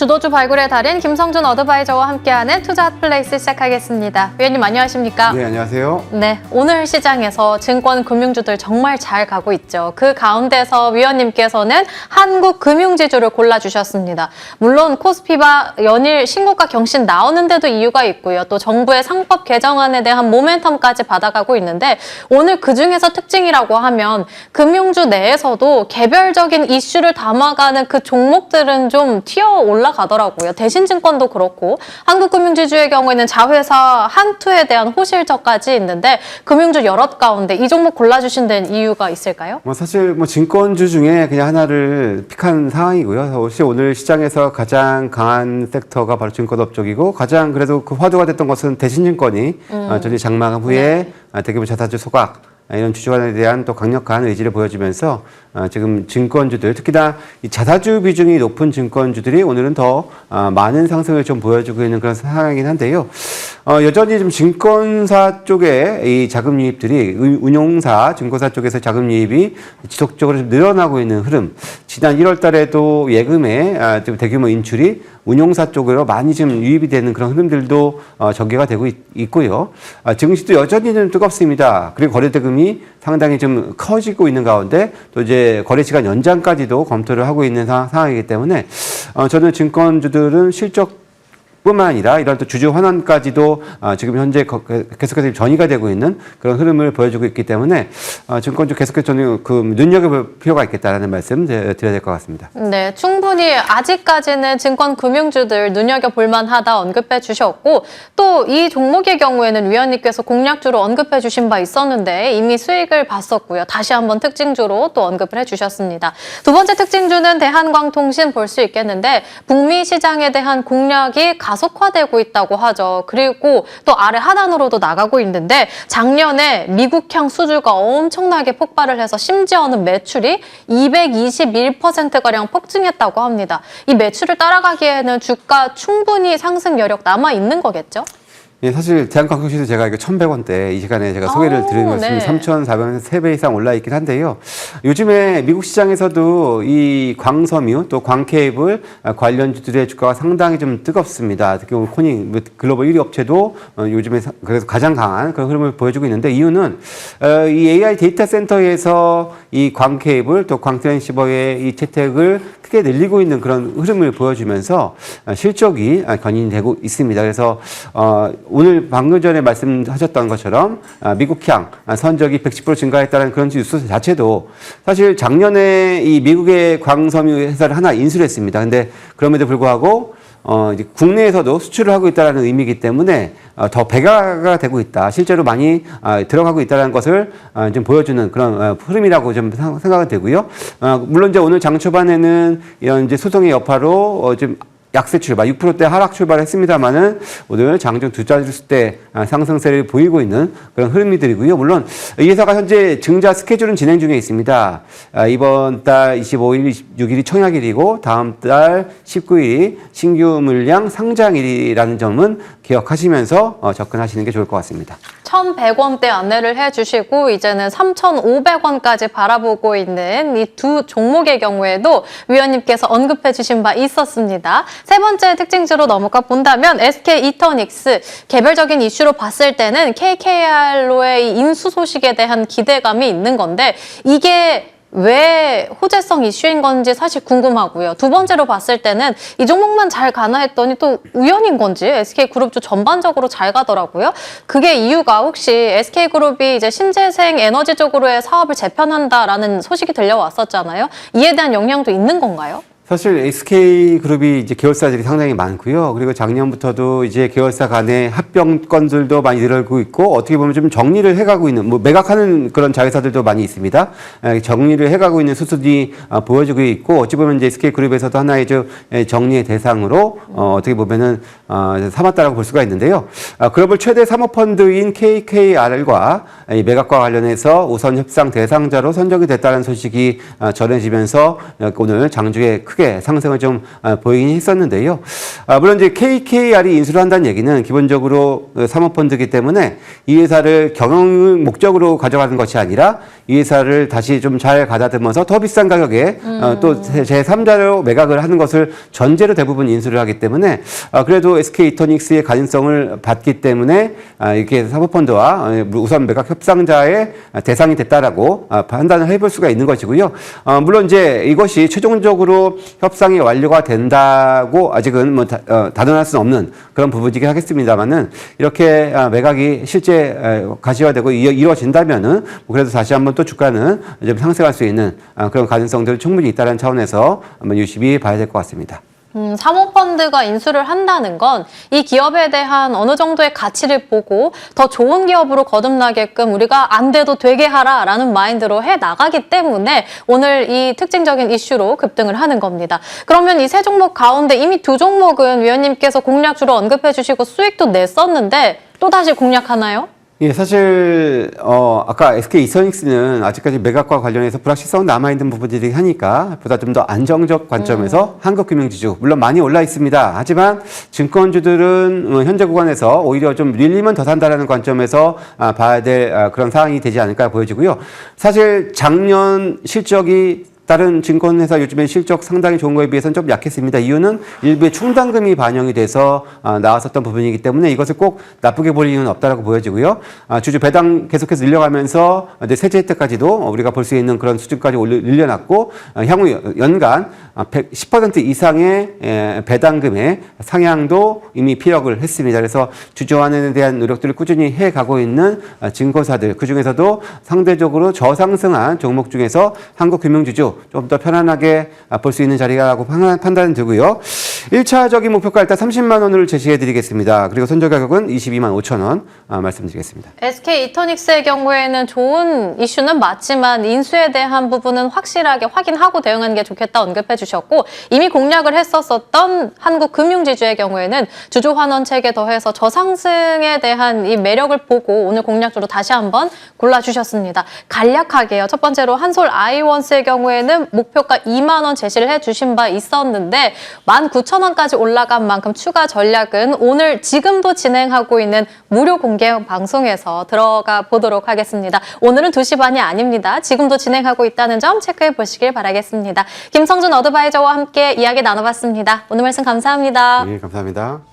주도주 발굴의 달인 김성준 어드바이저와 함께하는 투자 핫플레이스 시작하겠습니다. 위원님 안녕하십니까? 네, 안녕하세요. 네, 오늘 시장에서 증권 금융주들 정말 잘 가고 있죠. 그 가운데서 위원님께서는 한국 금융지주를 골라주셨습니다. 물론 코스피가 연일 신고가 경신 나오는데도 이유가 있고요. 또 정부의 상법 개정안에 대한 모멘텀까지 받아가고 있는데 오늘 그중에서 특징이라고 하면 금융주 내에서도 개별적인 이슈를 담아가는 그 종목들은 좀 튀어 올라가더라고요. 대신증권도 그렇고 한국금융지주의 경우에는 자회사 한투에 대한 호실적까지 있는데 금융주 여럿 가운데 이 종목 골라주신 데는 이유가 있을까요? 사실 증권주 중에 그냥 하나를 픽한 상황이고요. 혹시 오늘 시장에서 가장 강한 섹터가 바로 증권업 쪽이고 가장 그래도 그 화두가 됐던 것은 대신증권이 전일 장마감 후에 대규모 자사주 소각 이런 주주관에 대한 또 강력한 의지를 보여주면서 지금 증권주들, 특히나 이 자사주 비중이 높은 증권주들이 오늘은 더 많은 상승을 좀 보여주고 있는 그런 상황이긴 한데요. 여전히 좀 증권사 쪽에 이 자금 유입들이 운용사, 증권사 쪽에서 자금 유입이 지속적으로 좀 늘어나고 있는 흐름. 지난 1월 달에도 예금에 좀 대규모 인출이 운용사 쪽으로 많이 좀 유입이 되는 그런 흐름들도 전개가 되고 있고요. 증시도 여전히 좀 뜨겁습니다. 그리고 거래대금이 상당히 좀 커지고 있는 가운데 또 이제 거래 시간 연장까지도 검토를 하고 있는 상황이기 때문에 저는 증권주들은 실적뿐만 아니라 이런 또 주주 환원까지도 지금 현재 계속해서 전이가 되고 있는 그런 흐름을 보여주고 있기 때문에 증권주 계속해서 저는 눈여겨볼 필요가 있겠다라는 말씀 드려야 될 것 같습니다. 네, 충분히 아직까지는 증권 금융주들 눈여겨볼 만하다 언급해 주셨고 또 이 종목의 경우에는 위원님께서 공략주로 언급해 주신 바 있었는데 이미 수익을 봤었고요. 다시 한번 특징주로 또 언급을 해 주셨습니다. 두 번째 특징주는 대한광통신 볼 수 있겠는데 북미 시장에 대한 공략이 가속화되고 있다고 하죠. 그리고 또 아래 하단으로도 나가고 있는데 작년에 미국향 수주가 엄청나게 폭발을 해서 심지어는 매출이 221%가량 폭증했다고 합니다. 이 매출을 따라가기에는 주가 충분히 상승 여력 남아있는 거겠죠? 예, 사실 대한광통신도 제가 이거 1,100원대 이 시간에 제가 소개를 드린 것은 3,400원에서 3배 이상 올라 있긴 한데요. 요즘에 미국 시장에서도 이 광섬유 또 광케이블 관련주들의 주가가 상당히 좀 뜨겁습니다. 특히 코닝 글로벌 1위 업체도 요즘에 그래서 가장 강한 그런 흐름을 보여주고 있는데 이유는 이 AI 데이터 센터에서 이 광케이블 또 광트랜시버의 이 채택을 크게 늘리고 있는 그런 흐름을 보여주면서 실적이 견인이 되고 있습니다. 그래서 오늘 방금 전에 말씀하셨던 것처럼 미국향 선적이 110% 증가했다는 그런 뉴스 자체도 사실 작년에 이 미국의 광섬유 회사를 하나 인수를 했습니다. 근데 그럼에도 불구하고 이제 국내에서도 수출을 하고 있다는 의미이기 때문에 더 배가가 되고 있다. 실제로 많이 들어가고 있다는 것을 좀 보여주는 그런 흐름이라고 좀 생각이 되고요. 물론 이제 오늘 장 초반에는 이런 이제 소송의 여파로 좀 약세 출발, 6%대 하락 출발했습니다만은 오늘 장중 두 자릿수대 상승세를 보이고 있는 그런 흐름이들이고요. 물론 이 회사가 현재 증자 스케줄은 진행 중에 있습니다. 이번 달 25일, 26일이 청약일이고 다음 달 19일이 신규 물량 상장일이라는 점은 기억하시면서 접근하시는 게 좋을 것 같습니다. 1,100원대 안내를 해주시고 이제는 3,500원까지 바라보고 있는 이 두 종목의 경우에도 위원님께서 언급해 주신 바 있었습니다. 세 번째 특징주로 넘어가 본다면 SK이터닉스 개별적인 이슈로 봤을 때는 KKR로의 인수 소식에 대한 기대감이 있는 건데 이게 왜 호재성 이슈인 건지 사실 궁금하고요. 두 번째로 봤을 때는 이 종목만 잘 가나 했더니 또 우연인 건지 SK그룹주 전반적으로 잘 가더라고요. 그게 이유가 혹시 SK그룹이 이제 신재생 에너지 쪽으로의 사업을 재편한다라는 소식이 들려왔었잖아요. 이에 대한 영향도 있는 건가요? 사실 SK그룹이 이제 계열사들이 상당히 많고요. 그리고 작년부터도 이제 계열사 간의 합병 건들도 많이 늘어나고 있고 어떻게 보면 좀 정리를 해가고 있는 매각하는 그런 자회사들도 많이 있습니다. 정리를 해가고 있는 수순이 보여지고 있고 어찌 보면 이제 SK그룹에서도 하나의 정리의 대상으로 어떻게 보면은 삼았다라고 볼 수가 있는데요. 글로벌 최대 사모펀드인 KKR과 매각과 관련해서 우선 협상 대상자로 선정이 됐다는 소식이 전해지면서 오늘 장중에 크게 크게 상승을 좀 보이긴 했었는데요. 물론 이제 KKR이 인수를 한다는 얘기는 기본적으로 사모펀드이기 때문에 이 회사를 경영 목적으로 가져가는 것이 아니라 이 회사를 다시 좀 잘 가다듬어서 더 비싼 가격에 또 제3자로 매각을 하는 것을 전제로 대부분 인수를 하기 때문에 그래도 SK이터닉스의 가능성을 봤기 때문에 이렇게 사모펀드와 우선 매각 협상자의 대상이 됐다라고 판단을 해볼 수가 있는 것이고요. 물론 이제 이것이 최종적으로 협상이 완료가 된다고 아직은 뭐 단언할 수는 없는 그런 부분이긴 하겠습니다만은 이렇게 매각이 실제 가시화되고 이루어진다면은 그래도 다시 한번 또 주가는 좀 상승할 수 있는 그런 가능성들이 충분히 있다는 차원에서 한번 유심히 봐야 될 것 같습니다. 사모펀드가 인수를 한다는 건 이 기업에 대한 어느 정도의 가치를 보고 더 좋은 기업으로 거듭나게끔 우리가 안 돼도 되게 하라라는 마인드로 해 나가기 때문에 오늘 이 특징적인 이슈로 급등을 하는 겁니다. 그러면 이 세 종목 가운데 이미 두 종목은 위원님께서 공략주로 언급해 주시고 수익도 냈었는데 또 다시 공략하나요? 예, 사실 아까 SK이터닉스는 아직까지 매각과 관련해서 불확실성 남아있는 부분들이 하니까 보다 좀 더 안정적 관점에서 한국금융지주 물론 많이 올라 있습니다. 하지만 증권주들은 현재 구간에서 오히려 좀 밀리면 더 산다라는 관점에서 봐야 될 그런 상황이 되지 않을까 보여지고요. 사실 작년 실적이 다른 증권회사 요즘에 실적 상당히 좋은 거에 비해서는 좀 약했습니다. 이유는 일부의 충당금이 반영이 돼서 나왔었던 부분이기 때문에 이것을 꼭 나쁘게 볼 이유는 없다라고 보여지고요. 주주 배당 계속해서 늘려가면서 이제 세제 혜택까지도 우리가 볼 수 있는 그런 수준까지 늘려놨고 향후 연간 10% 이상의 배당금의 상향도 이미 피력을 했습니다. 그래서 주주 완화에 대한 노력들을 꾸준히 해가고 있는 증권사들 그중에서도 상대적으로 저상승한 종목 중에서 한국금융지주 좀 더 편안하게 볼 수 있는 자리라고 판단이 들고요. 1차적인 목표가 일단 30만 원을 제시해 드리겠습니다. 그리고 선절 가격은 22만 5천 원 말씀드리겠습니다. SK이터닉스의 경우에는 좋은 이슈는 맞지만 인수에 대한 부분은 확실하게 확인하고 대응하는 게 좋겠다 언급해 주셨고 이미 공략을 했었던 한국금융지주의 경우에는 주주 환원책에 더해서 저상승에 대한 이 매력을 보고 오늘 공략주로 다시 한번 골라주셨습니다. 간략하게요. 첫 번째로 한솔 아이원스의 경우에는 목표가 2만 원 제시를 해주신 바 있었는데 19,000원까지 올라간 만큼 추가 전략은 오늘 지금도 진행하고 있는 무료 공개 방송에서 들어가 보도록 하겠습니다. 오늘은 2시 반이 아닙니다. 지금도 진행하고 있다는 점 체크해 보시길 바라겠습니다. 김성준 어드바이저와 함께 이야기 나눠봤습니다. 오늘 말씀 감사합니다. 네, 감사합니다.